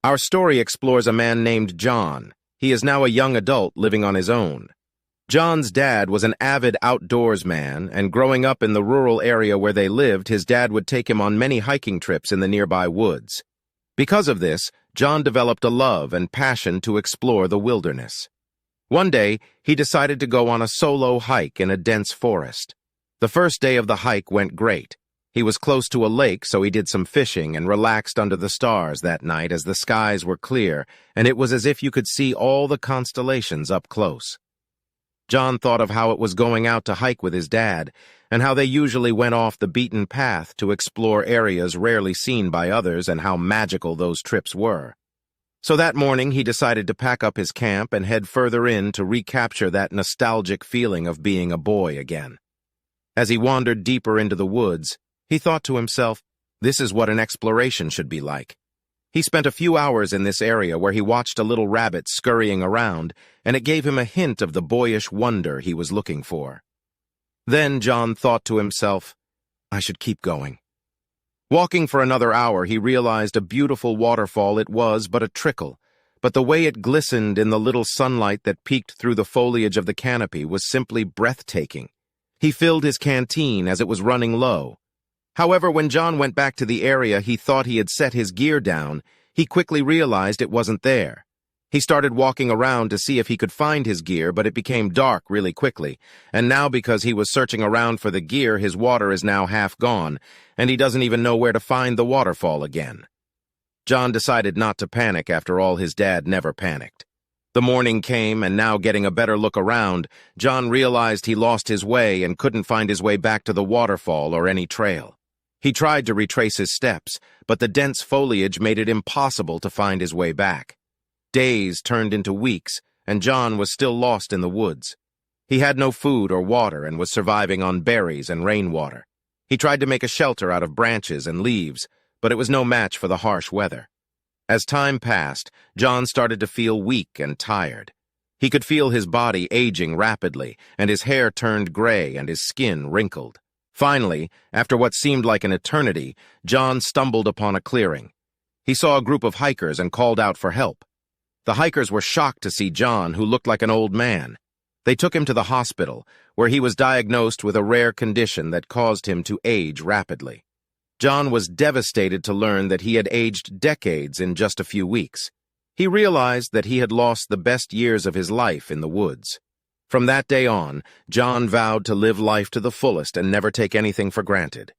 Our story explores a man named John. He is now a young adult living on his own. John's dad was an avid outdoors man, and growing up in the rural area where they lived, his dad would take him on many hiking trips in the nearby woods. Because of this, John developed a love and passion to explore the wilderness. One day, he decided to go on a solo hike in a dense forest. The first day of the hike went great. He was close to a lake, so he did some fishing and relaxed under the stars that night as the skies were clear, and it was as if you could see all the constellations up close. John thought of how it was going out to hike with his dad, and how they usually went off the beaten path to explore areas rarely seen by others and how magical those trips were. So that morning he decided to pack up his camp and head further in to recapture that nostalgic feeling of being a boy again. As he wandered deeper into the woods, he thought to himself, this is what an exploration should be like. He spent a few hours in this area where he watched a little rabbit scurrying around, and it gave him a hint of the boyish wonder he was looking for. Then John thought to himself, I should keep going. Walking for another hour, he realized a beautiful waterfall it was but a trickle, but the way it glistened in the little sunlight that peeked through the foliage of the canopy was simply breathtaking. He filled his canteen as it was running low. However, when John went back to the area he thought he had set his gear down, he quickly realized it wasn't there. He started walking around to see if he could find his gear, but it became dark really quickly, and now because he was searching around for the gear, his water is now half gone, and he doesn't even know where to find the waterfall again. John decided not to panic. After all, his dad never panicked. The morning came, and now getting a better look around, John realized he lost his way and couldn't find his way back to the waterfall or any trail. He tried to retrace his steps, but the dense foliage made it impossible to find his way back. Days turned into weeks, and John was still lost in the woods. He had no food or water and was surviving on berries and rainwater. He tried to make a shelter out of branches and leaves, but it was no match for the harsh weather. As time passed, John started to feel weak and tired. He could feel his body aging rapidly, and his hair turned gray and his skin wrinkled. Finally, after what seemed like an eternity, John stumbled upon a clearing. He saw a group of hikers and called out for help. The hikers were shocked to see John, who looked like an old man. They took him to the hospital, where he was diagnosed with a rare condition that caused him to age rapidly. John was devastated to learn that he had aged decades in just a few weeks. He realized that he had lost the best years of his life in the woods. From that day on, John vowed to live life to the fullest and never take anything for granted.